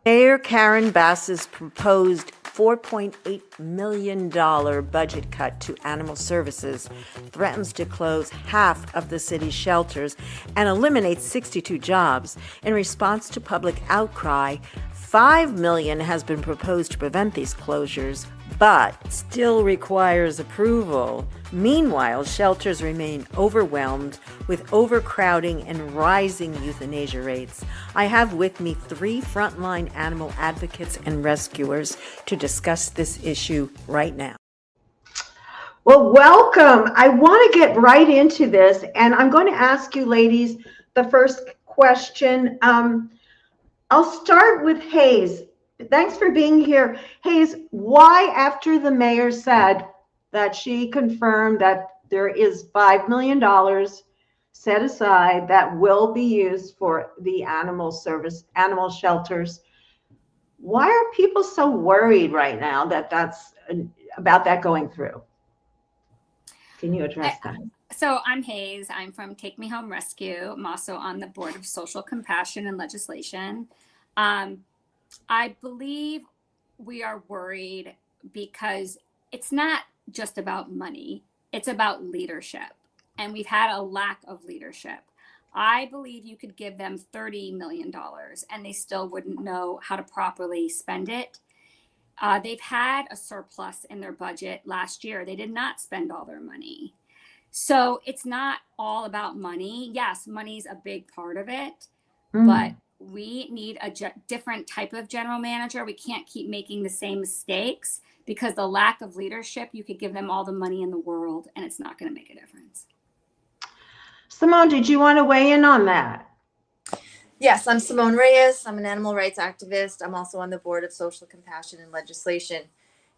Mayor Karen Bass's proposed $4.8 million budget cut to animal services threatens to close half of the city's shelters and eliminate 62 jobs. In response to public outcry, $5 million has been proposed to prevent these closures, but still requires approval. Meanwhile, shelters remain overwhelmed with overcrowding and rising euthanasia rates. I have with me three frontline animal advocates and rescuers to discuss this issue right now. Well, welcome. I want to get right into this, and I'm going to ask you ladies the first question. I'll start with Hayes. Thanks for being here. Hayes, why, after the mayor said that she confirmed that there is $5 million set aside that will be used for the animal shelters, why are people so worried right now that that's about that going through? Can you address that? So I'm Hayes. I'm from Take Me Home Rescue. I'm also on the Board of Social Compassion and Legislation. I believe we are worried because it's not just about money. It's about leadership. And we've had a lack of leadership. I believe you could give them $30 million and they still wouldn't know how to properly spend it. They've had a surplus in their budget last year. They did not spend all their money. So it's not all about money. Yes, money's a big part of it, but we need a different type of general manager. We can't keep making the same mistakes because the lack of leadership, you could give them all the money in the world and it's not going to make a difference. Simone, did you want to weigh in on that? Yes, I'm Simone Reyes. I'm an animal rights activist. I'm also on the Board of Social Compassion and Legislation.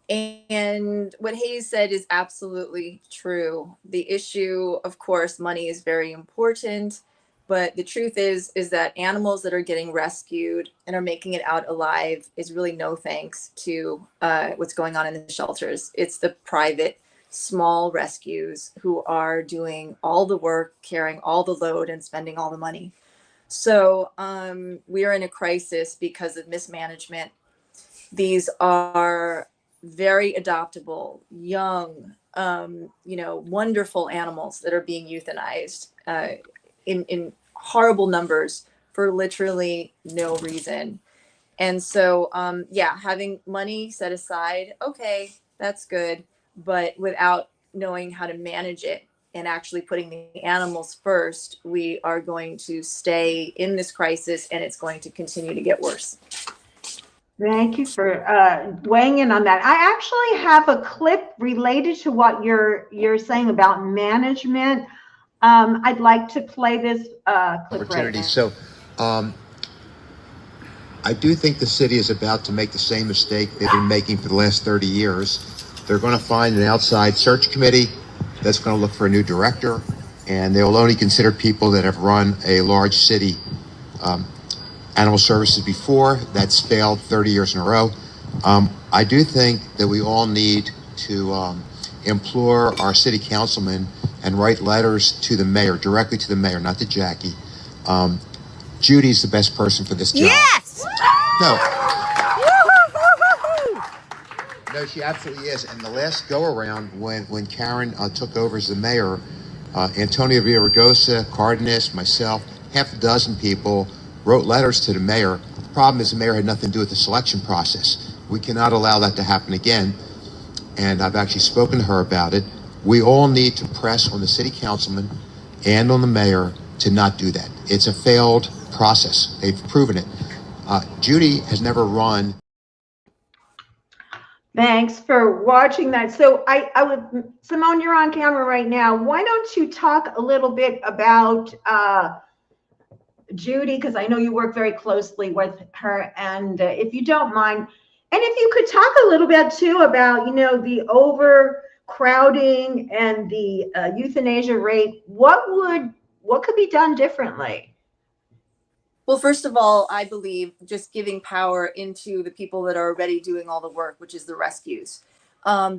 And what Hayes said is absolutely true. The issue, of course, money is very important, but the truth is that animals that are getting rescued and are making it out alive is really no thanks to what's going on in the shelters. It's the private, small rescues who are doing all the work, carrying all the load, and spending all the money. So we are in a crisis because of mismanagement. These are very adoptable, young, wonderful animals that are being euthanized in horrible numbers for literally no reason. And so, having money set aside, okay, that's good, but without knowing how to manage it and actually putting the animals first, we are going to stay in this crisis and it's going to continue to get worse. Thank you for weighing in on that. I actually have a clip related to what you're saying about management. I'd like to play this clip right now. So I do think the city is about to make the same mistake they've been making for the last 30 years. They're going to find an outside search committee that's going to look for a new director, and they will only consider people that have run a large city animal services before. That's failed 30 years in a row. I do think that we all need to implore our city councilmen and write letters to the mayor, directly to the mayor, not to Jackie. Judy's the best person for this job. Yes! No, she absolutely is. And the last go around when Karen took over as the mayor, Antonio Villaraigosa, Cardenas, myself, half a dozen people wrote letters to the mayor. The problem is the mayor had nothing to do with the selection process. We cannot allow that to happen again. And I've actually spoken to her about it. We all need to press on the city councilman and on the mayor to not do that. It's a failed process. They've proven it. Judy has never run. Thanks for watching that. So I would, Simone, you're on camera right now. Why don't you talk a little bit about Judy, because I know you work very closely with her, and if you don't mind, and if you could talk a little bit too about, the overcrowding and the euthanasia rate, what could be done differently? Well, first of all, I believe just giving power into the people that are already doing all the work, which is the rescues,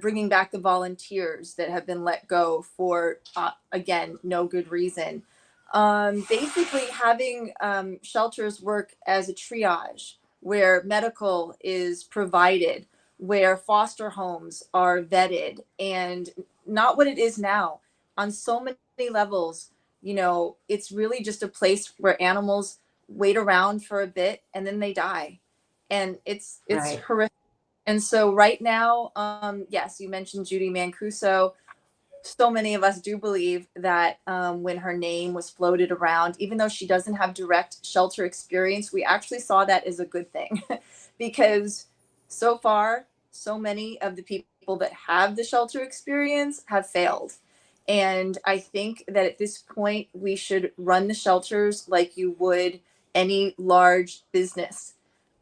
bringing back the volunteers that have been let go for, again, no good reason. Basically having shelters work as a triage. where medical is provided, where foster homes are vetted, and not what it is now. On so many levels, you know, it's really just a place where animals wait around for a bit and then they die. And it's Right. horrific. And so right now, yes, you mentioned Judy Mancuso. So many of us do believe that when her name was floated around, even though she doesn't have direct shelter experience, we actually saw that as a good thing because so far, so many of the people that have the shelter experience have failed. And I think that at this point, we should run the shelters like you would any large business,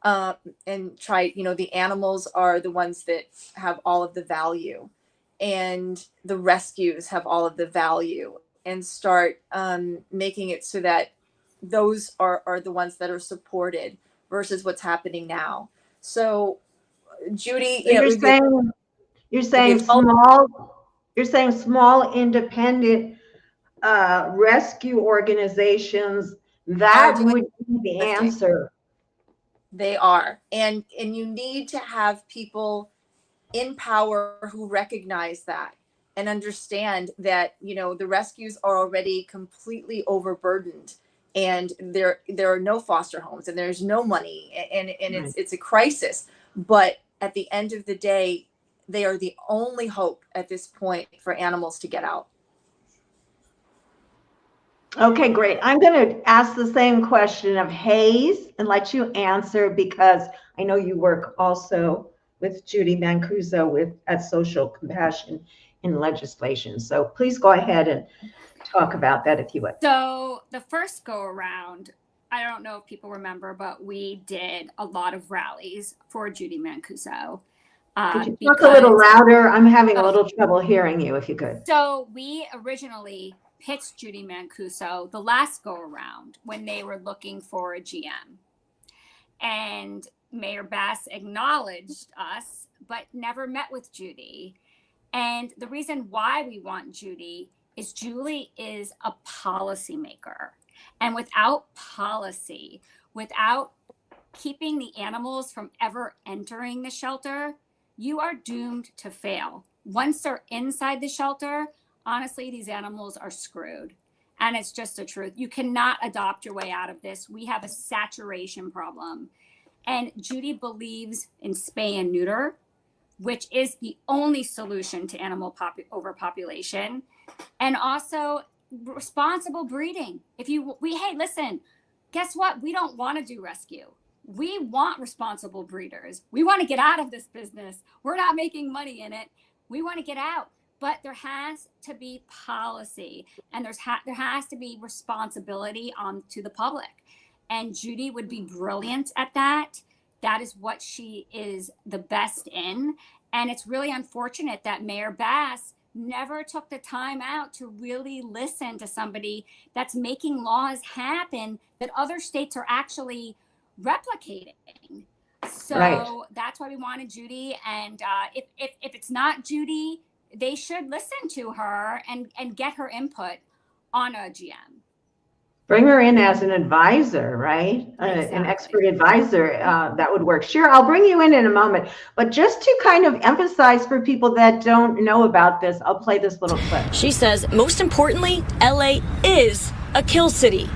and try, you know, the animals are the ones that have all of the value, and the rescues have all of the value, and start making it so that those are the ones that are supported versus what's happening now. So Judy, So you know, it you're would be a saying 12. small independent rescue organizations, Are that doing would be the lifting. answer. They are. And you need to have people in power who recognize that and understand that, you know, the rescues are already completely overburdened, and there are no foster homes and there's no money, and it's a crisis. But at the end of the day, they are the only hope at this point for animals to get out. Okay, great. I'm going to ask the same question of Hayes and let you answer, because I know you work also with Judy Mancuso at Social Compassion in Legislation. So please go ahead and talk about that if you would. So the first go around, I don't know if people remember, but we did a lot of rallies for Judy Mancuso. Could you talk a little louder? I'm having a Oh. little trouble hearing you, if you could. So we originally pitched Judy Mancuso the last go around when they were looking for a GM. And Mayor Bass acknowledged us, but never met with Judy. And the reason why we want Judy is Julie is a policymaker. And without policy, without keeping the animals from ever entering the shelter, you are doomed to fail. Once they're inside the shelter, honestly, these animals are screwed. And it's just the truth. You cannot adopt your way out of this. We have a saturation problem. And Judy believes in spay and neuter, which is the only solution to animal overpopulation. And also responsible breeding. Hey, listen, guess what? We don't want to do rescue. We want responsible breeders. We want to get out of this business. We're not making money in it. We want to get out. But there has to be policy, and there has to be responsibility to the public. And Judy would be brilliant at that. That is what she is the best in. And it's really unfortunate that Mayor Bass never took the time out to really listen to somebody that's making laws happen that other states are actually replicating. So Right. That's why we wanted Judy. And if it's not Judy, they should listen to her and get her input on a GM. Bring her in as an advisor, right? Exactly. An expert advisor, that would work. Sure, I'll bring you in a moment. But just to kind of emphasize for people that don't know about this, I'll play this little clip. She says, most importantly, LA is a kill city.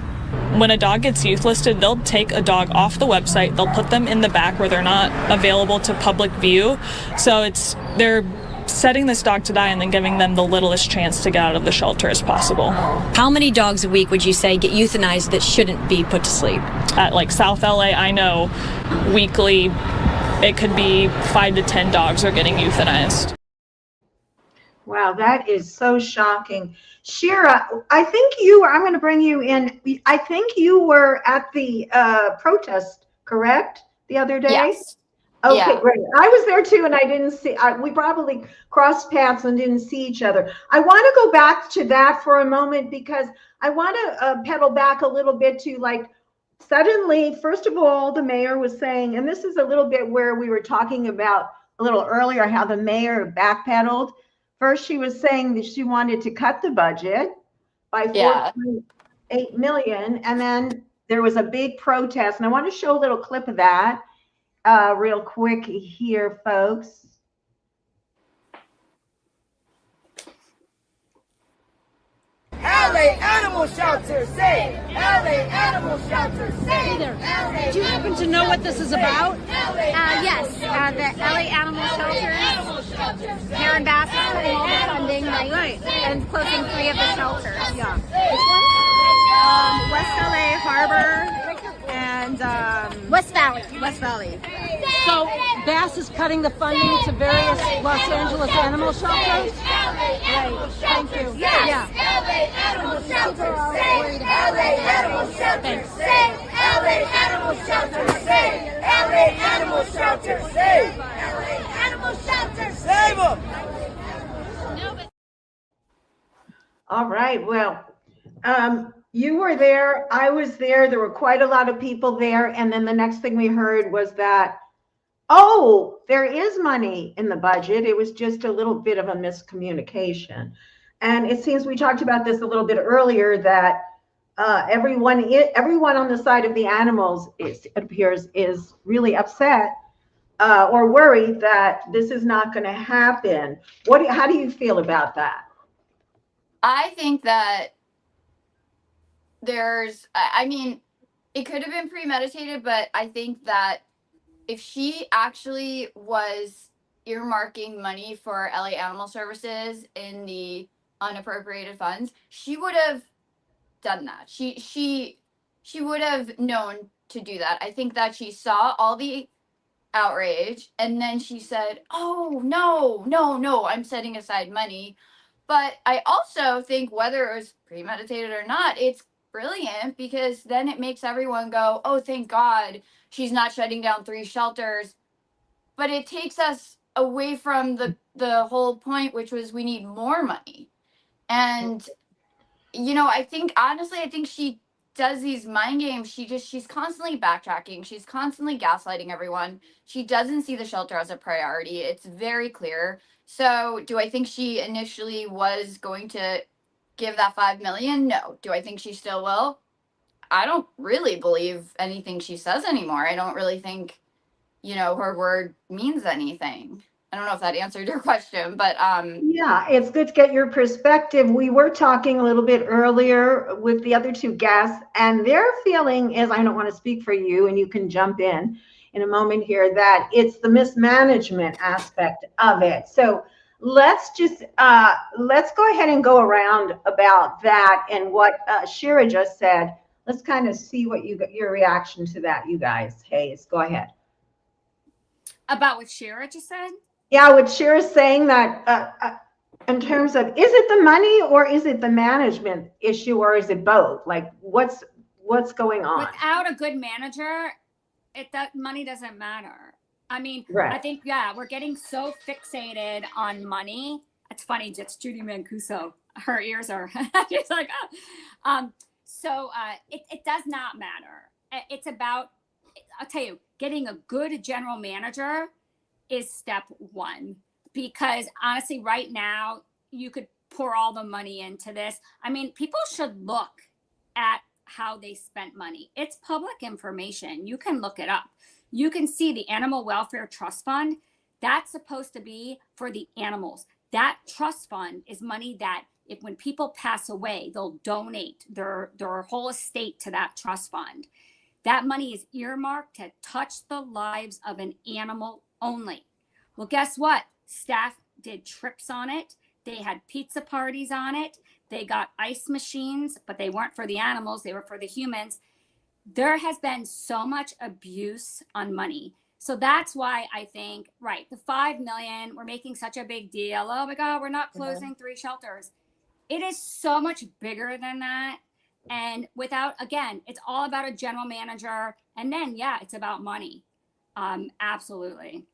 When a dog gets youth listed, they'll take a dog off the website. They'll put them in the back where they're not available to public view. So they're setting this dog to die and then giving them the littlest chance to get out of the shelter as possible. How many dogs a week would you say get euthanized that shouldn't be put to sleep? At like South LA, I know weekly it could be 5 to 10 dogs are getting euthanized. Wow, that is so shocking. Shira, I'm going to bring you in. I think you were at the protest, correct? The other day? Yes. Okay, Yeah. great. I was there too, and I didn't see, we probably crossed paths and didn't see each other. I want to go back to that for a moment, because I want to pedal back a little bit to, like, suddenly, first of all, the mayor was saying, and this is a little bit where we were talking about a little earlier, how the mayor backpedaled. First, she was saying that she wanted to cut the budget by 4.8 million, and then there was a big protest, and I want to show a little clip of that. real quick here, folks. LA Animal Shelter, say! LA Animal Shelter, say! Hey there. Do you happen to know what this is about? Yes, the LA Animal Shelters. Karen Bass is putting all the funding, right? And closing 3 of the shelters. Yeah. Which one? West LA Harbor and West Valley. West Valley. So Bass is cutting the funding to various Los Angeles animal shelters? Right. Thank you. Yes. LA Animal Shelter, say! LA Animal Shelter, say! LA Animal Shelter, say! LA Animal Shelter, say! LA Animal Shelter, save them! All right. Well, you were there. I was there. There were quite a lot of people there. And then the next thing we heard was that, oh, there is money in the budget. It was just a little bit of a miscommunication. And it seems we talked about this a little bit earlier that everyone on the side of the animals, it appears, is really upset or worried that this is not going to happen. How do you feel about that? I think that it could have been premeditated, but I think that if she actually was earmarking money for LA Animal Services in the unappropriated funds, she would have done that. She would have known to do that. I think that she saw all the outrage and then she said, oh, no, I'm setting aside money. But I also think whether it was premeditated or not, it's brilliant because then it makes everyone go, oh, thank God she's not shutting down 3 shelters. But it takes us away from the whole point, which was we need more money. And, I think she does these mind games. She's constantly backtracking. She's constantly gaslighting everyone. She doesn't see the shelter as a priority. It's very clear. So do I think she initially was going to give that $5 million? No. Do I think she still will? I don't really believe anything she says anymore. I don't really think, her word means anything. I don't know if that answered your question, but yeah, it's good to get your perspective. We were talking a little bit earlier with the other 2 guests, and their feeling is, I don't want to speak for you, and you can jump in a moment here, that it's the mismanagement aspect of it. So let's just let's go ahead and go around about that and what Shira just said. Let's kind of see what your reaction to that, you guys. Hayes, go ahead. About what Shira just said? Yeah, what Shira's saying, that in terms of, is it the money or is it the management issue or is it both? Like, what's going on? Without a good manager, that money doesn't matter. I mean, right. I think, we're getting so fixated on money. It's funny, it's Judy Mancuso. Her ears are, she's like, oh. It does not matter. It's about, I'll tell you, getting a good general manager is step 1, because honestly, right now, you could pour all the money into this. I mean, people should look at how they spent money. It's public information. You can look it up. You can see the Animal Welfare Trust Fund. That's supposed to be for the animals. That trust fund is money that when people pass away, they'll donate their whole estate to that trust fund. That money is earmarked to touch the lives of an animal only. Well, guess what? Staff did trips on it. They had pizza parties on it. They got ice machines, but they weren't for the animals. They were for the humans. There has been so much abuse on money. So that's why I think, right, the $5 million, we're making such a big deal. Oh my God, we're not closing 3 shelters. It is so much bigger than that. And again, it's all about a general manager. And then, it's about money. Absolutely.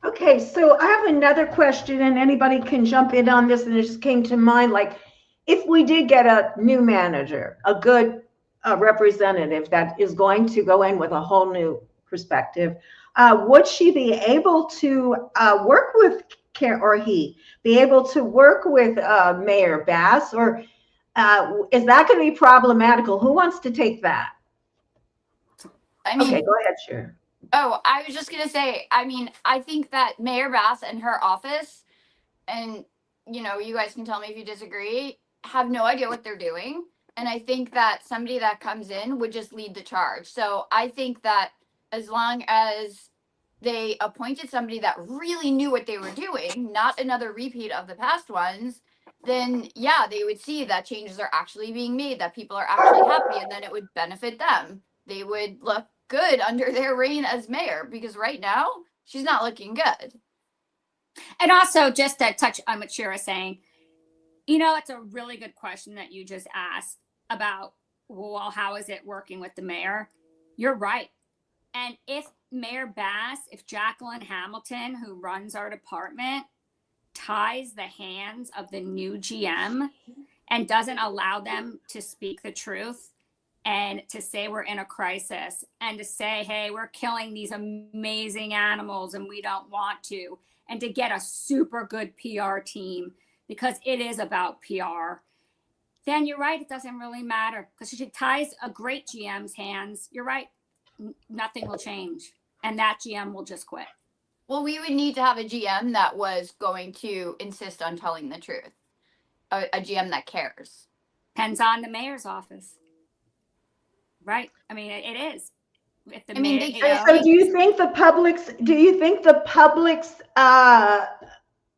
Okay, so I have another question, and anybody can jump in on this. And it just came to mind, like, if we did get a new manager, a good representative that is going to go in with a whole new perspective, would she be able to work with or he be able to work with Mayor Bass, or is that going to be problematical? Who wants to take that? I mean, okay, go ahead, sure. Oh, I was just gonna say, I mean, I think that Mayor Bass and her office, and you guys can tell me if you disagree, have no idea what they're doing. And I think that somebody that comes in would just lead the charge. So I think that as long as they appointed somebody that really knew what they were doing, not another repeat of the past ones, then yeah, they would see that changes are actually being made, that people are actually happy, and then it would benefit them. They would look good under their reign as mayor, because right now she's not looking good. And also, just to touch on what Shira's saying, it's a really good question that you just asked about, well, how is it working with the mayor? You're right. And if Mayor Bass, if Jacqueline Hamilton, who runs our department, ties the hands of the new GM and doesn't allow them to speak the truth and to say we're in a crisis and to say, hey, we're killing these amazing animals and we don't want to, and to get a super good PR team, because it is about PR, then you're right, it doesn't really matter. Because if she ties a great GM's hands, you're right, nothing will change. And that GM will just quit. Well, we would need to have a GM that was going to insist on telling the truth. A GM that cares. Depends on the mayor's office. Right? I mean, it is. If the I mean, so do you think the public's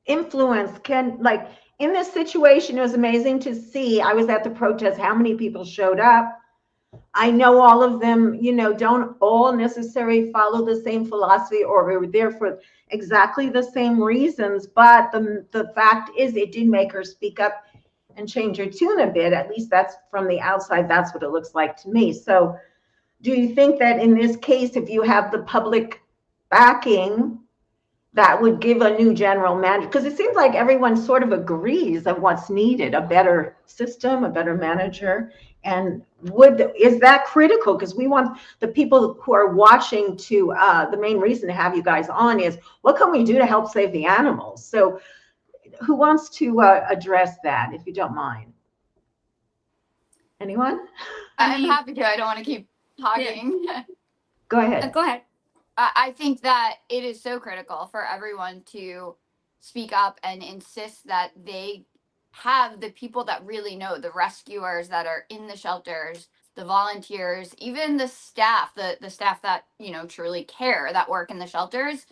influence can, like, in this situation, it was amazing to see. I was at the protest, how many people showed up. I know all of them, don't all necessarily follow the same philosophy or were there for exactly the same reasons. But the fact is, it did make her speak up and change her tune a bit. At least that's from the outside. That's what it looks like to me. So do you think that in this case, if you have the public backing, that would give a new general manager? Because it seems like everyone sort of agrees of what's needed, a better system, a better manager. And is that critical? Because we want the people who are watching to, the main reason to have you guys on is, what can we do to help save the animals? So who wants to address that, if you don't mind? Anyone? I'm happy to. I don't want to keep talking. Yeah. Go ahead. Go ahead. I think that it is so critical for everyone to speak up and insist that they have the people that really know, the rescuers that are in the shelters, the volunteers, even the staff, the staff that, truly care, that work in the shelters.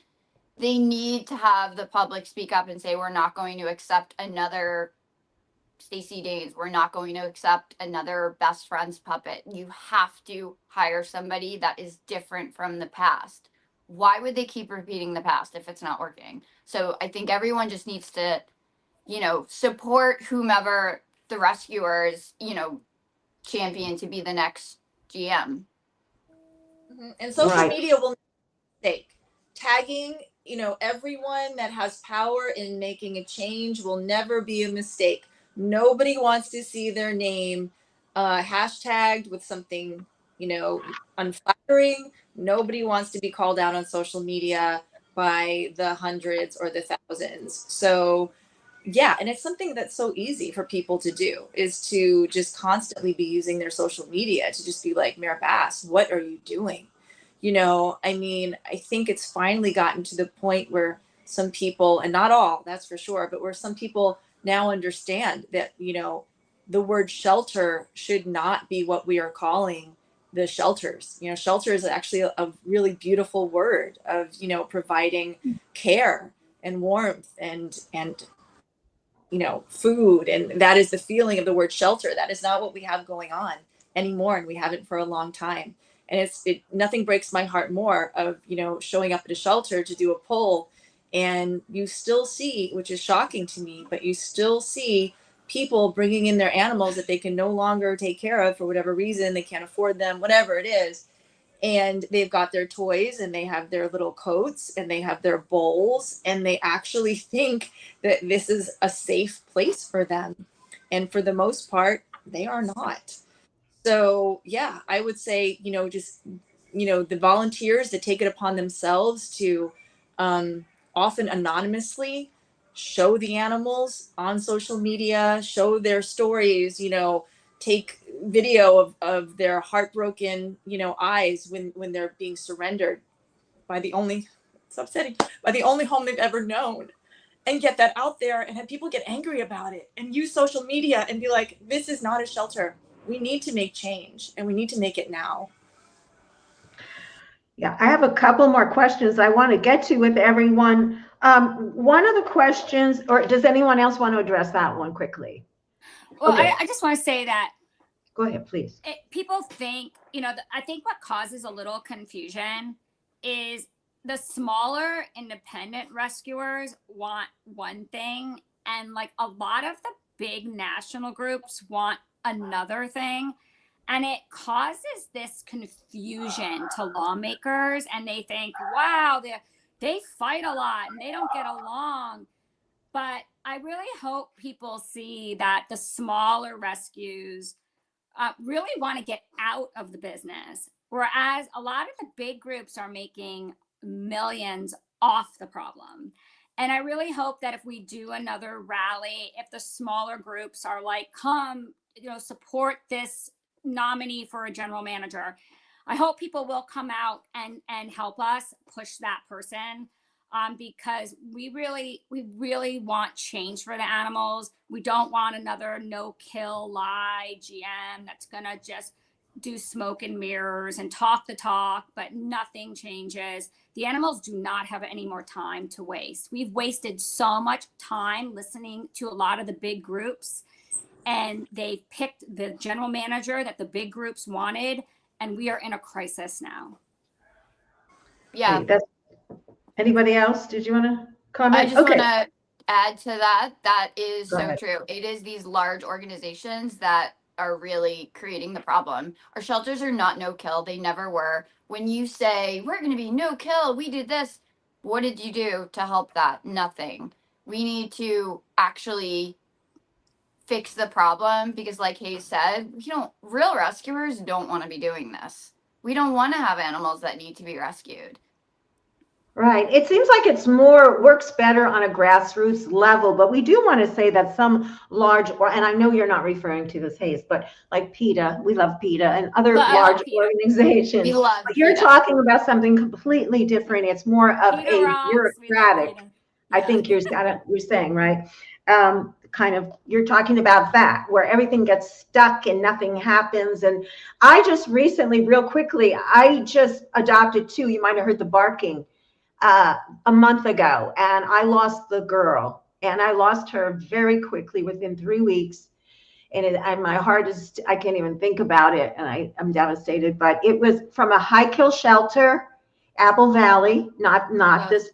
They need to have the public speak up and say, we're not going to accept another Stacey Danes. We're not going to accept another best friend's puppet. You have to hire somebody that is different from the past. Why would they keep repeating the past if it's not working? So I think everyone just needs to, support whomever the rescuers, champion to be the next GM. And social media will mistake. Tagging, everyone that has power in making a change will never be a mistake. Nobody wants to see their name hashtagged with something, unflattering. Nobody wants to be called out on social media by the hundreds or the thousands. So yeah, and it's something that's so easy for people to do, is to just constantly be using their social media to just be like, Mayor Bass, what are you doing? I think it's finally gotten to the point where some people, and not all, that's for sure, but where some people now understand that, the word shelter should not be what we are calling the shelters. Shelter is actually a really beautiful word of, providing care and warmth and food. And that is the feeling of the word shelter. That is not what we have going on anymore. And we haven't for a long time. And nothing breaks my heart more of, showing up at a shelter to do a poll, and you still see, which is shocking to me, but you still see people bringing in their animals that they can no longer take care of for whatever reason. They can't afford them, whatever it is. And they've got their toys and they have their little coats and they have their bowls, and they actually think that this is a safe place for them. And for the most part, they are not. So yeah, I would say, the volunteers that take it upon themselves to often anonymously show the animals on social media, show their stories, take video of their heartbroken, eyes when they're being surrendered. by the only, it's upsetting, by the only home they've ever known, and get that out there and have people get angry about it and use social media and be like, this is not a shelter. We need to make change, and we need to make it now. Yeah, I have a couple more questions I want to get to with everyone. One of the questions, or does anyone else want to address that one quickly? Well, Okay. I just want to say that Go ahead, please. people think, I think what causes a little confusion is the smaller independent rescuers want one thing, and like a lot of the big national groups want another thing. And it causes this confusion to lawmakers, and they think, wow, they fight a lot and they don't get along. But I really hope people see that the smaller rescues really want to get out of the business, whereas a lot of the big groups are making millions off the problem. And I really hope that if we do another rally, if the smaller groups are like, come, support this nominee for a general manager, I hope people will come out and help us push that person, because we really want change for the animals. We don't want another no-kill lie GM that's gonna just do smoke and mirrors and talk the talk, but nothing changes. The animals do not have any more time to waste. We've wasted so much time listening to a lot of the big groups, and they picked the general manager that the big groups wanted, and we are in a crisis now. Yeah. Okay, anybody else? Did you want to comment? I just want to add to that. That is Go so ahead. true. It is these large organizations that are really creating the problem. Our shelters are not no kill. They never were. When you say, we're going to be no kill, we did this, what did you do to help that? Nothing. We need to actually fix the problem, because like Hayes said, real rescuers don't want to be doing this. We don't want to have animals that need to be rescued. Right. It seems like it's works better on a grassroots level, but we do want to say that some large, and I know you're not referring to this, Hayes, but like PETA, we love PETA and other large organizations. We love but you're PETA. talking about something completely different. It's more of PETA a rocks. bureaucratic, I think you're saying, right? You're talking about that, where everything gets stuck and nothing happens. And I just recently, real quickly, I just adopted two. You might have heard the barking. A month ago, and I lost the girl, and I lost her very quickly within 3 weeks. And my heart is, I can't even think about it, and I'm devastated. But it was from a high kill shelter, Apple Valley, not this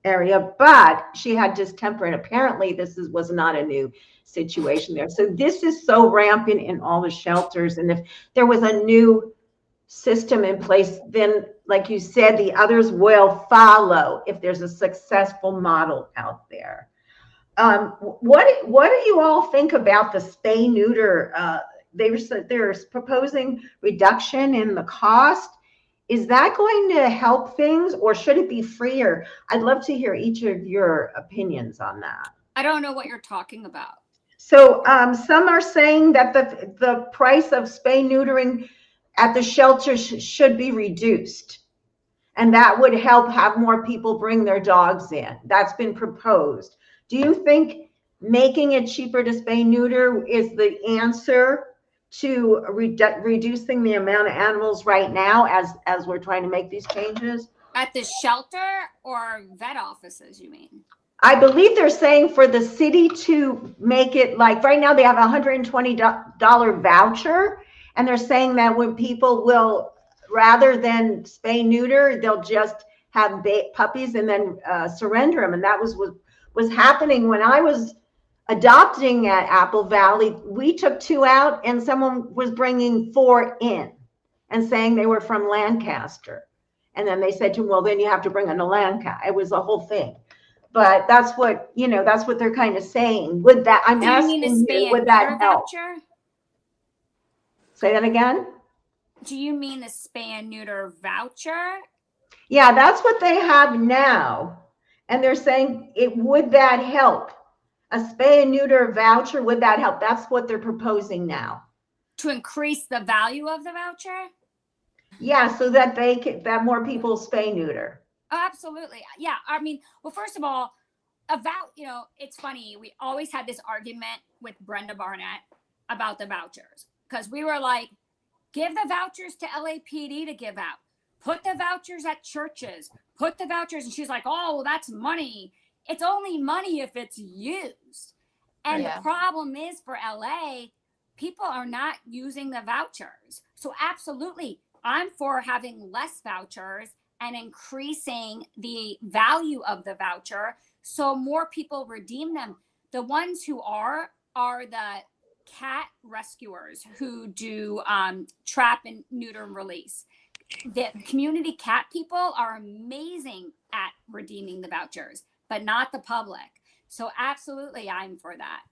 area, but she had distemper, and apparently was not a new situation there. So this is so rampant in all the shelters, and if there was a new system in place, then like you said, the others will follow if there's a successful model out there. What do you all think about the spay neuter? They're proposing reduction in the cost. Is that going to help things, or should it be freer? I'd love to hear each of your opinions on that. I don't know what you're talking about. So some are saying that the price of spay neutering at the shelters should be reduced, and that would help have more people bring their dogs in. That's been proposed. Do you think making it cheaper to spay neuter is the answer to reducing the amount of animals right now as we're trying to make these changes? At the shelter or vet offices, you mean? I believe they're saying for the city to make it, like right now they have a $120 voucher. And they're saying that when people will, rather than spay neuter, they'll just have puppies and then surrender them. And that was happening when I was adopting at Apple Valley. We took 2 out, and someone was bringing 4 in and saying they were from Lancaster. And then they said to them, well, then you have to bring them to Lancaster. It was a whole thing. But that's what they're kind of saying. Would that, I'm asking you, would that help? Voucher? Say that again? Do you mean the spay and neuter voucher? Yeah, that's what they have now. And they're saying, would that help? A spay and neuter voucher, would that help? That's what they're proposing now. To increase the value of the voucher? Yeah, so that that more people spay neuter. Oh, absolutely. Yeah. I mean, well, first of all, it's funny. We always had this argument with Brenda Barnett about the vouchers because we were like, give the vouchers to LAPD to give out, put the vouchers at churches, put the vouchers. And she's like, oh, well, that's money. It's only money if it's used. And Yeah. the problem is for LA, people are not using the vouchers. So absolutely, I'm for having less vouchers and increasing the value of the voucher so more people redeem them. The ones who are the cat rescuers who do trap and neuter and release. The community cat people are amazing at redeeming the vouchers, but not the public. So absolutely, I'm for that.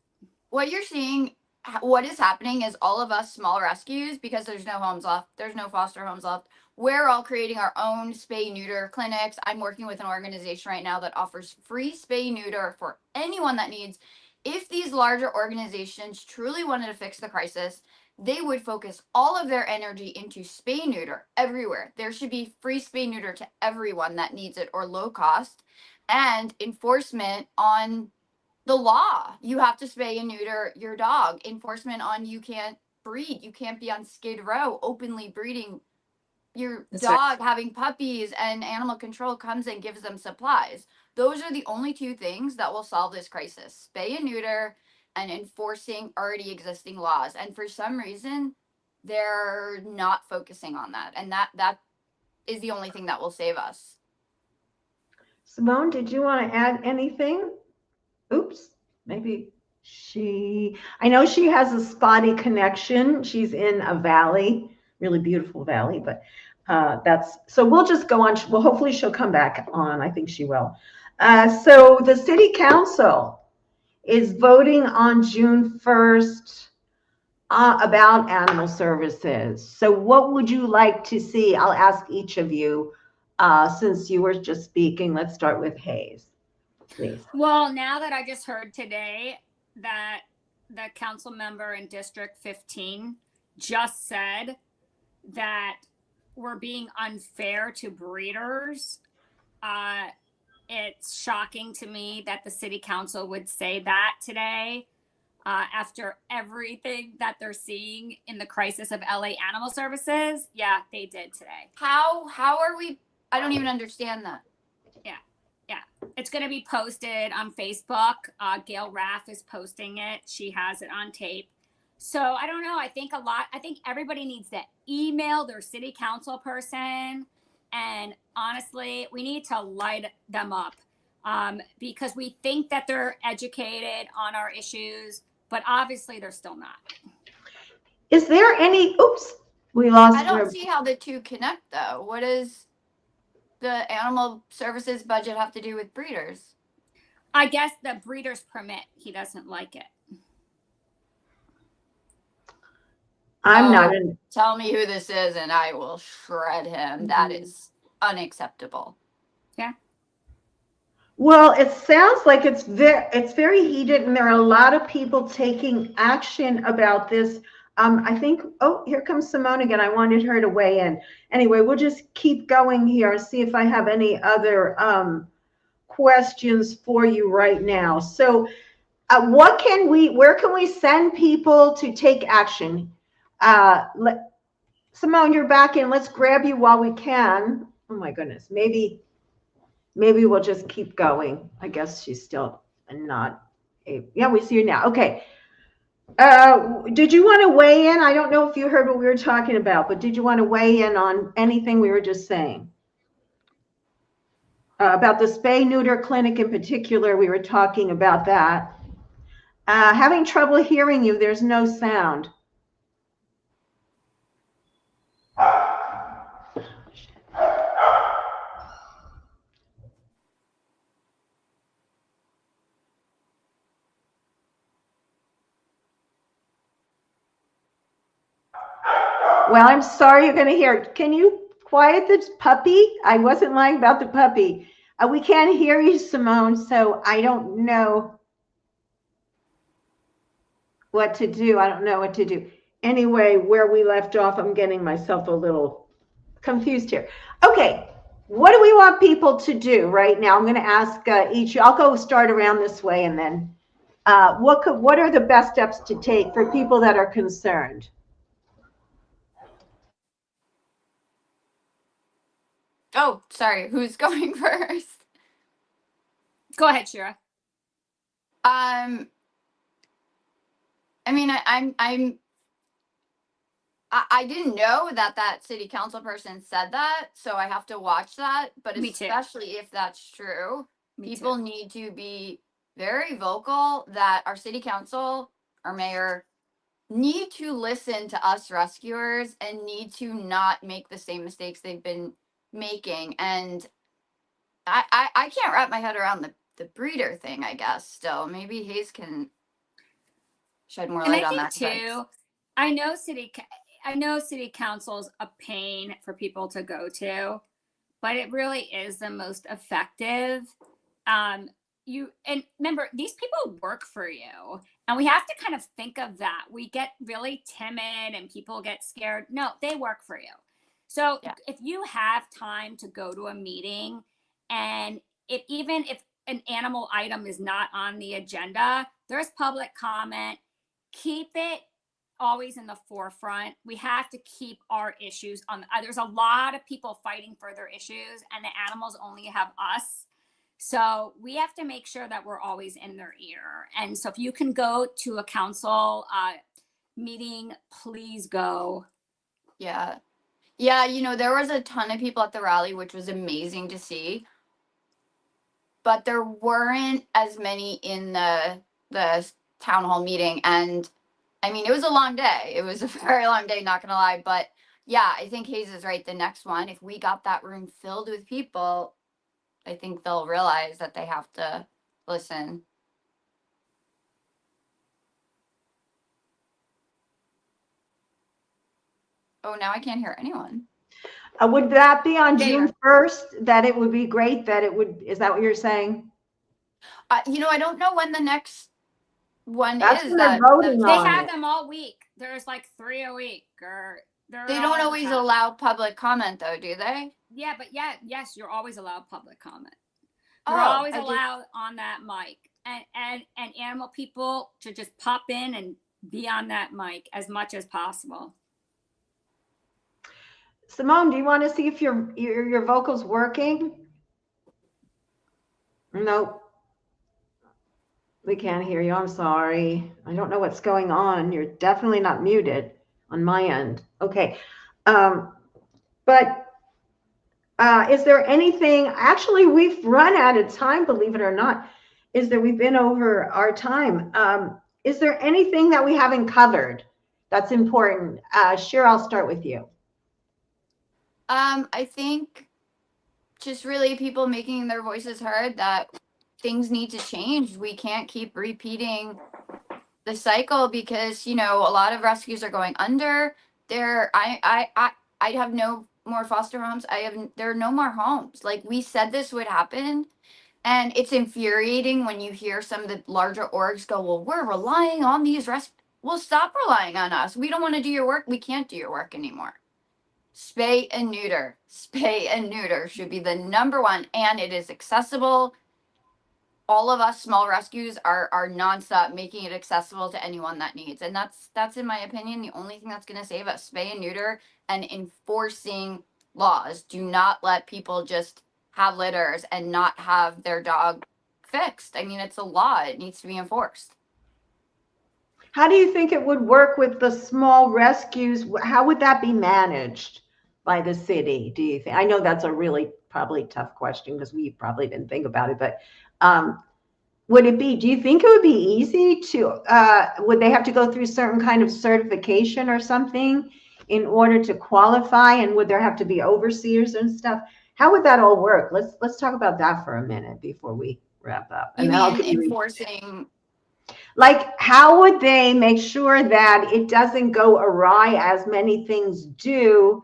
What you're seeing, what is happening is all of us small rescues, because there's no homes left, there's no foster homes left, we're all creating our own spay neuter clinics. I'm working with an organization right now that offers free spay neuter for anyone that needs. If these larger organizations truly wanted to fix the crisis, they would focus all of their energy into spay neuter everywhere. There should be free spay neuter to everyone that needs it, or low cost, and enforcement on the law. You have to spay and neuter your dog. Enforcement on you can't breed. You can't be on Skid Row openly breeding your dog, having puppies, and animal control comes and gives them supplies. Those are the only two things that will solve this crisis: spay and neuter and enforcing already existing laws. And for some reason, they're not focusing on that. And that is the only thing that will save us. Simone, did you want to add anything? Oops, maybe I know she has a spotty connection. She's in a valley, really beautiful valley, but so we'll just go on. Well, hopefully she'll come back on. I think she will. So the city council is voting on June 1st about animal services. So what would you like to see? I'll ask each of you, since you were just speaking. Let's start with Hayes, please. Well, now that I just heard today that the council member in District 15 just said that we're being unfair to breeders, it's shocking to me that the city council would say that today, after everything that they're seeing in the crisis of LA Animal Services. Yeah, they did today. How are we? I don't even understand that. Yeah, it's going to be posted on Facebook. Gail Raff is posting it. She has it on tape. So I don't know. I think everybody needs to email their city council person. And honestly, we need to light them up, because we think that they're educated on our issues, but obviously they're still not. Is there any, oops, we lost. I don't see how the two connect though. What does the animal services budget have to do with breeders? I guess the breeder's permit, he doesn't like it. I'm not in. Tell me who this is and I will shred him. That is unacceptable. Yeah. Well, it sounds like it's very heated, and there are a lot of people taking action about this. I think, oh, here comes Simone again. I wanted her to weigh in. Anyway, we'll just keep going here, see if I have any other questions for you right now. So where can we send people to take action? Simone, you're back in. Let's grab you while we can. Oh my goodness. Maybe we'll just keep going. I guess she's still not. Yeah, we see you now. Okay. Did you want to weigh in? I don't know if you heard what we were talking about, but did you want to weigh in on anything we were just saying? About the spay neuter clinic in particular, we were talking about that. Having trouble hearing you, there's no sound. Well, I'm sorry you're going to hear. Can you quiet the puppy? I wasn't lying about the puppy. We can't hear you, Simone, so I don't know what to do. I don't know what to do. Anyway, where we left off, I'm getting myself a little confused here. Okay, what do we want people to do right now? I'm going to ask each. I'll go start around this way, and then what are the best steps to take for people that are concerned? Oh, sorry. Who's going first? Go ahead, Shira. I mean, I didn't know that city council person said that, so I have to watch that. But Me too. especially if that's true, Me people too. need to be very vocal that our city council, our mayor, need to listen to us rescuers and need to not make the same mistakes they've been making. And I can't wrap my head around the breeder thing, I guess. Still, maybe Hayes can shed more And light I on think that. too, I know city council's a pain for people to go to, but it really is the most effective. And remember, these people work for you, and we have to kind of think of that. We get really timid and people get scared. No, they work for you. So if you have time to go to a meeting, and even if an animal item is not on the agenda, there's public comment. Keep it always in the forefront. We have to keep our issues on. There's a lot of people fighting for their issues, and the animals only have us. So we have to make sure that we're always in their ear. And so if you can go to a council meeting, please go. Yeah. Yeah, there was a ton of people at the rally, which was amazing to see. But there weren't as many in the town hall meeting. And I mean, it was a long day. It was a very long day, not gonna lie. But yeah, I think Hayes is right. The next one, if we got that room filled with people, I think they'll realize that they have to listen. Oh, now I can't hear anyone. Would that be on June 1st? That it would be great that it would, is that what you're saying? I don't know when the next one That's is. what they're voting They on have it. them all week. There's like 3 a week, or They don't always allow public comment, though, do they? Yeah, but yes, you're always allowed public comment. You're Oh, always allowed on that mic, and animal people to just pop in and be on that mic as much as possible. Simone, do you want to see if your vocal's working? Nope. We can't hear you. I'm sorry. I don't know what's going on. You're definitely not muted on my end. Okay. But is there anything, actually, we've run out of time, believe it or not, we've been over our time. Is there anything that we haven't covered that's important? Shira, I'll start with you. I think just really people making their voices heard, that things need to change. We can't keep repeating the cycle because, a lot of rescues are going under. I have no more foster homes. There are no more homes. Like, we said this would happen. And it's infuriating when you hear some of the larger orgs go, well, we're relying on these rescues. Well, stop relying on us. We don't want to do your work. We can't do your work anymore. Spay and neuter. Spay and neuter should be the number one. And it is accessible. All of us small rescues are nonstop making it accessible to anyone that needs. And that's in my opinion, the only thing that's going to save us. Spay and neuter and enforcing laws. Do not let people just have litters and not have their dog fixed. I mean, it's a law. It needs to be enforced. How do you think it would work with the small rescues? How would that be managed by the city, do you think? I know that's a really probably tough question because we probably didn't think about it, but do you think it would be easy to, would they have to go through certain kind of certification or something in order to qualify? And would there have to be overseers and stuff? How would that all work? Let's talk about that for a minute before we wrap up. You mean enforcing? Like, how would they make sure that it doesn't go awry as many things do?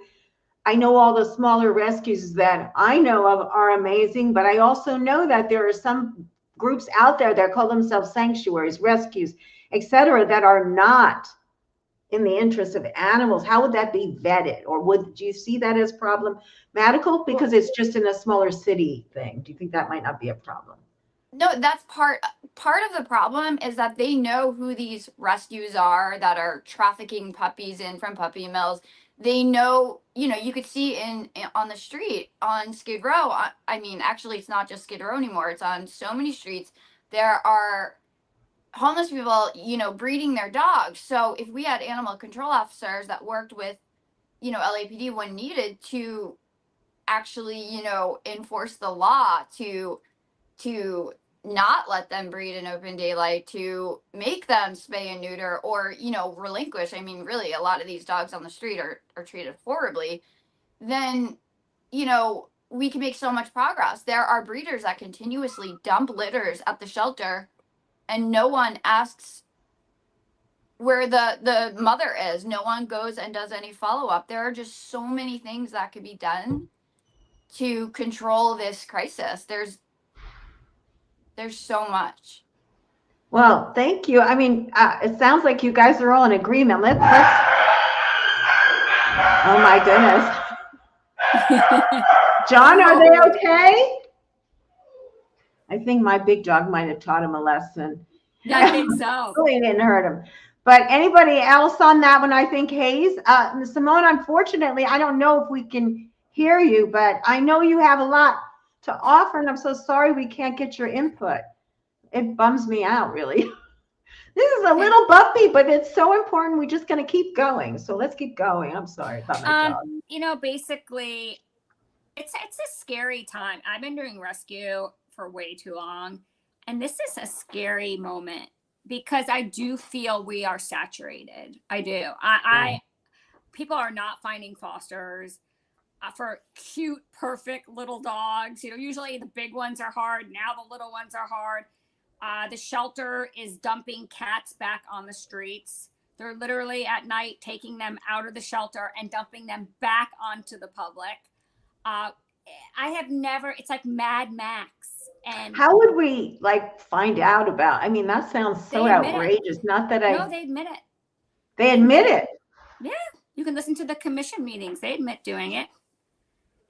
I know all the smaller rescues that I know of are amazing, but I also know that there are some groups out there that call themselves sanctuaries, rescues, etc., that are not in the interest of animals, how would that be vetted? Or do you see that as problematical because it's just in a smaller city thing? Do you think that might not be a problem? No, that's part of the problem is that they know who these rescues are that are trafficking puppies in from puppy mills. They know, you could see on the street on Skid Row. I mean, actually, it's not just Skid Row anymore. It's on so many streets. There are homeless people, breeding their dogs. So if we had animal control officers that worked with, LAPD when needed to actually, enforce the law to not let them breed in open daylight, to make them spay and neuter, or relinquish. I mean, really, a lot of these dogs on the street are treated horribly. Then we can make so much progress. There are breeders that continuously dump litters at the shelter, and no one asks where the mother is. No one goes and does any follow-up. There are just so many things that could be done to control this crisis. There's so much. Well, thank you. I mean, it sounds like you guys are all in agreement. Let's oh my goodness. John, are they okay? I think my big dog might have taught him a lesson. Yeah, I think so. Really didn't hurt him. But anybody else on that one? I think Hayes. Simone, unfortunately, I don't know if we can hear you, but I know you have a lot to offer, and I'm so sorry we can't get your input. It bums me out, really. This is a little bumpy, but it's so important. We're just going to keep going. So let's keep going. I'm sorry about my dog. Basically, it's a scary time. I've been doing rescue for way too long, and this is a scary moment because I do feel we are saturated. I do. People are not finding fosters for cute, perfect little dogs. Usually the big ones are hard. Now the little ones are hard. The shelter is dumping cats back on the streets. They're literally at night taking them out of the shelter and dumping them back onto the public. It's like Mad Max. And how would we find out about? I mean, that sounds so outrageous. Not that No, they admit it. They admit it. Yeah, you can listen to the commission meetings. They admit doing it.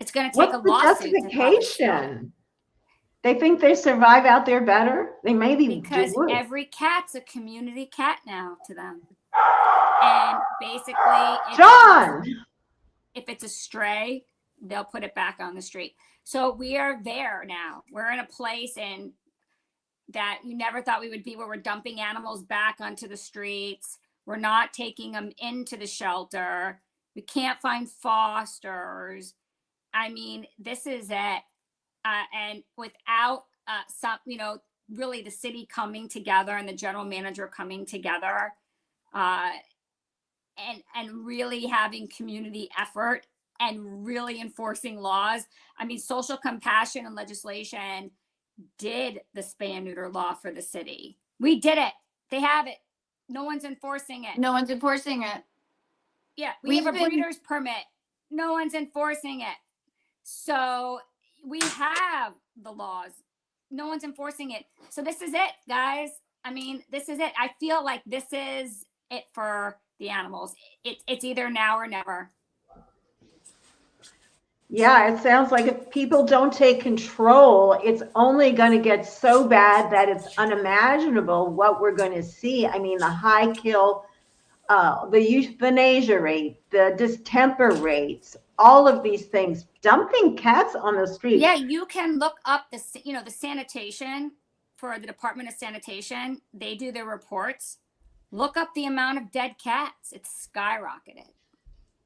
It's going to take a lawsuit. What's the justification? They think they survive out there better? They maybe because every cat's a community cat now to them. And basically, if it's a stray, they'll put it back on the street. So we are there now. We're in a place that you never thought we would be, where we're dumping animals back onto the streets. We're not taking them into the shelter. We can't find fosters. I mean, this is it. And without really the city coming together and the general manager coming together and really having community effort and really enforcing laws. I mean, social compassion and legislation did the spay and neuter law for the city. We did it. They have it. No one's enforcing it. Yeah, we have a breeder's permit. No one's enforcing it. So we have the laws. No one's enforcing it. So this is it, guys. I mean, this is it. I feel like this is it for the animals. It's either now or never. Yeah, it sounds like if people don't take control, it's only going to get so bad that it's unimaginable what we're going to see. I mean, the high kill, the euthanasia rate, the distemper rates, all of these things, dumping cats on the street. Yeah, you can look up the sanitation for the Department of Sanitation. They do their reports. Look up the amount of dead cats. It's skyrocketed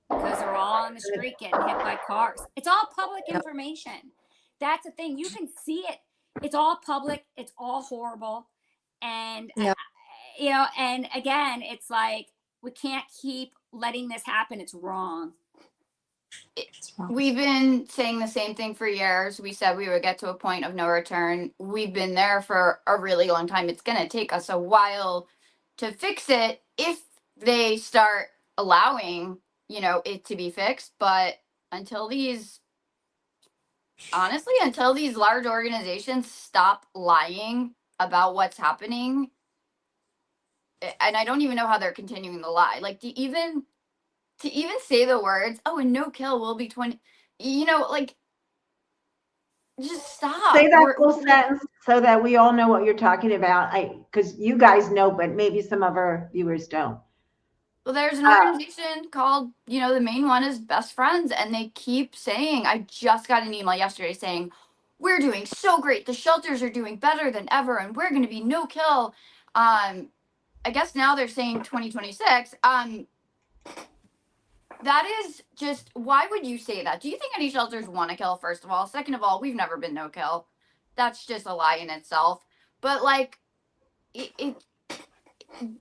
because they're all on the street getting hit by cars. It's all public information. That's the thing. You can see it. It's all public. It's all horrible. And, and again, it's like, we can't keep letting this happen. It's wrong. We've been saying the same thing for years. We said we would get to a point of no return. We've been there for a really long time. It's going to take us a while to fix it if they start allowing, it to be fixed. But until these large organizations stop lying about what's happening, and I don't even know how they're continuing the lie. Like, to even say the words, "Oh, and no kill will be 20," like, just stop. Say that full sentence so that we all know what you're talking about. Because you guys know, but maybe some of our viewers don't. Well, there's an organization called, the main one is Best Friends, and they keep saying, I just got an email yesterday saying, we're doing so great. The shelters are doing better than ever, and we're going to be no kill. I guess now they're saying 2026. That is just, why would you say that? Do you think any shelters want to kill, first of all? Second of all, we've never been no kill. That's just a lie in itself. But like,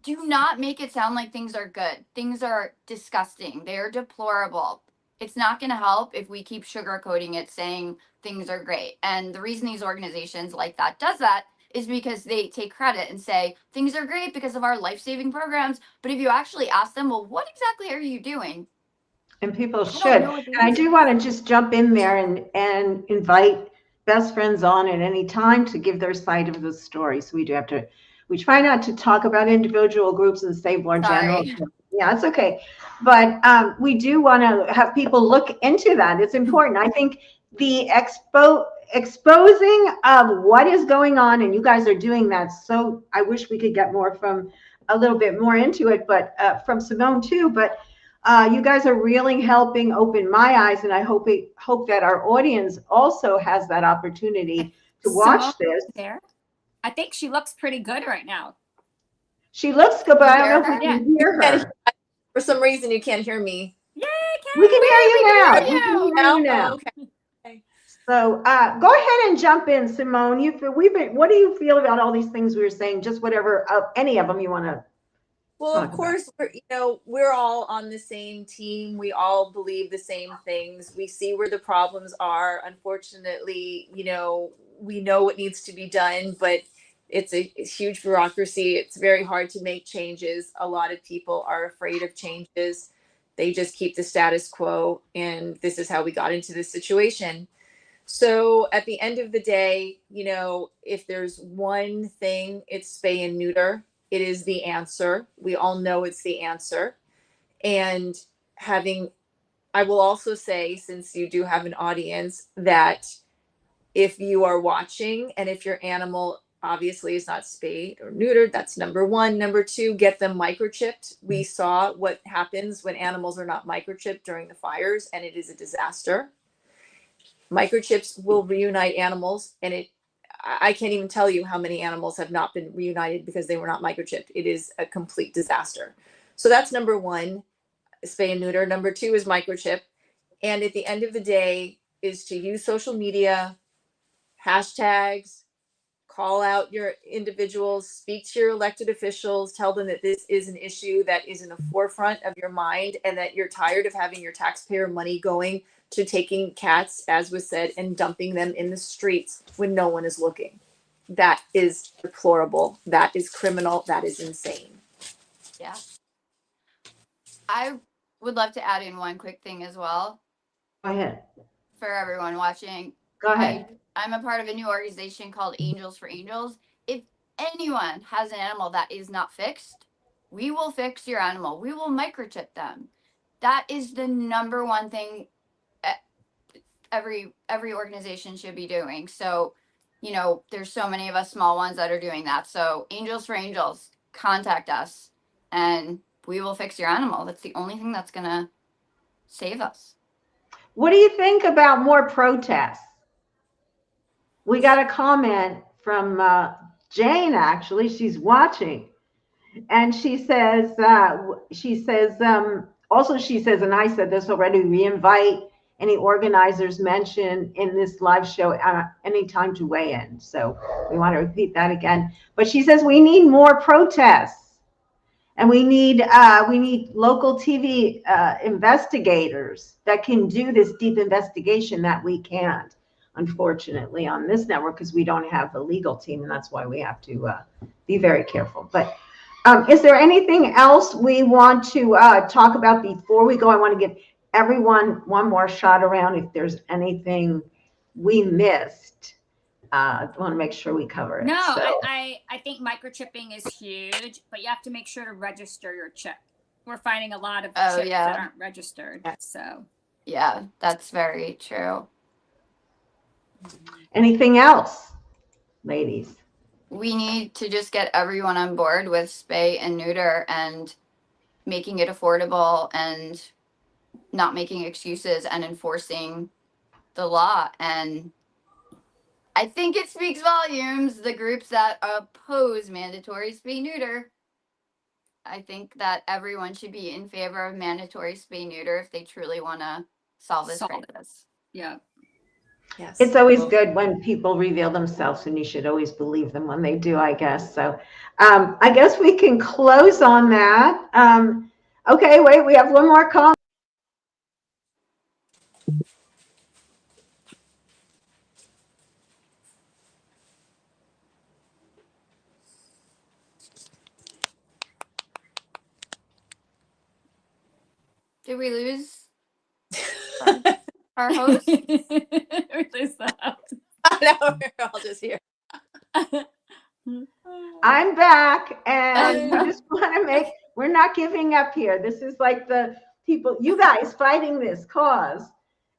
do not make it sound like things are good. Things are disgusting. They're deplorable. It's not going to help if we keep sugarcoating it, saying things are great. And the reason these organizations like that does that is because they take credit and say things are great because of our life-saving programs. But if you actually ask them, well, what exactly are you doing? And people should. And I do want to just jump in there and invite Best Friends on at any time to give their side of the story. So we try not to talk about individual groups and say more general. Yeah, it's okay. But we do want to have people look into that. It's important. I think the exposing of what is going on, and you guys are doing that. So I wish we could get a little bit more into it, but from Simone too. But you guys are really helping open my eyes, and I hope that our audience also has that opportunity to watch this. There. I think she looks pretty good right now. She looks good, but I don't know if we can hear her. For some reason, you can't hear me. Yeah, we can hear you now. We can hear you now. Okay. So go ahead and jump in, Simone. What do you feel about all these things we were saying? Just whatever, any of them you want to. Well, of course, we're all on the same team. We all believe the same things. We see where the problems are. Unfortunately, we know what needs to be done, but it's a huge bureaucracy. It's very hard to make changes. A lot of people are afraid of changes. They just keep the status quo, and this is how we got into this situation. So at the end of the day, if there's one thing, it's spay and neuter. It is the answer. We all know it's the answer. And I will also say, since you do have an audience, that if you are watching and if your animal obviously is not spayed or neutered, that's number one. Number two, get them microchipped. We saw what happens when animals are not microchipped during the fires, and it is a disaster. Microchips will reunite animals, and I can't even tell you how many animals have not been reunited because they were not microchipped. It is a complete disaster. So that's number one, spay and neuter. Number two is microchip. And at the end of the day is to use social media, hashtags, call out your individuals, speak to your elected officials, tell them that this is an issue that is in the forefront of your mind and that you're tired of having your taxpayer money going to taking cats, as was said, and dumping them in the streets when no one is looking. That is deplorable. That is criminal. That is insane. Yeah. I would love to add in one quick thing as well. Go ahead. For everyone watching. Go ahead. I'm a part of a new organization called Angels for Angels. If anyone has an animal that is not fixed, we will fix your animal. We will microchip them. That is the number one thing every organization should be doing. So, there's so many of us small ones that are doing that. So Angels for Angels, contact us and we will fix your animal. That's the only thing that's going to save us. What do you think about more protests? We got a comment from Jane, actually. She's watching. And she says, and I said this already, we invite any organizers mentioned in this live show anytime to weigh in. So we want to repeat that again. But she says we need more protests, and we need local TV investigators that can do this deep investigation that we can't, unfortunately, on this network because we don't have a legal team, and that's why we have to be very careful. But is there anything else we want to talk about before we go? I want to give everyone one more shot around if there's anything we missed I want to make sure we cover it. No, So. I think microchipping is huge, but you have to make sure to register your chip. We're finding a lot of chips that aren't registered. So Yeah, that's very true. Anything else, ladies? We need to just get everyone on board with spay and neuter and making it affordable and not making excuses and enforcing the law. And I think it speaks volumes, the groups that oppose mandatory spay neuter. I think that everyone should be in favor of mandatory spay neuter if they truly want to solve this crisis. Yeah. Yes. It's always good when people reveal themselves, and you should always believe them when they do, I guess. So I guess we can close on that. Okay, wait, we have one more call. Did we lose our host? We lose the host. No, we're all just here. I'm back, and we just want to we're not giving up here. This is like the people, you guys fighting this cause.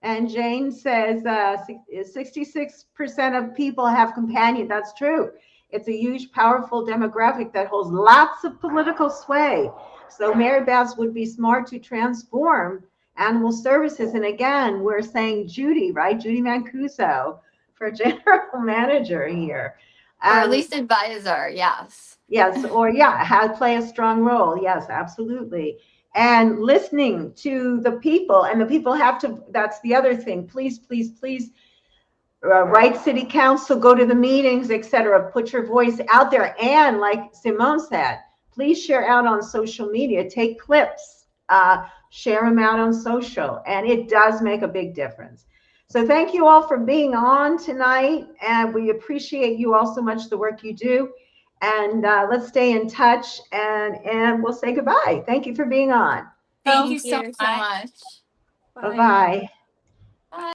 And Jane says 66% of people have companions. That's true. It's a huge, powerful demographic that holds lots of political sway. So Mary Beth would be smart to transform animal services. And again, we're saying Judy, right? Judy Mancuso for general manager here. Or at least advisor, yes. Yes, or play a strong role. Yes, absolutely. And listening to the people, and the people have to, that's the other thing. Please, please, please write city council, go to the meetings, etc. Put your voice out there. And like Simone said, please share out on social media, take clips, share them out on social. And it does make a big difference. So thank you all for being on tonight. And we appreciate you all so much, the work you do. And let's stay in touch, and we'll say goodbye. Thank you for being on. Thank you so much. Bye-bye.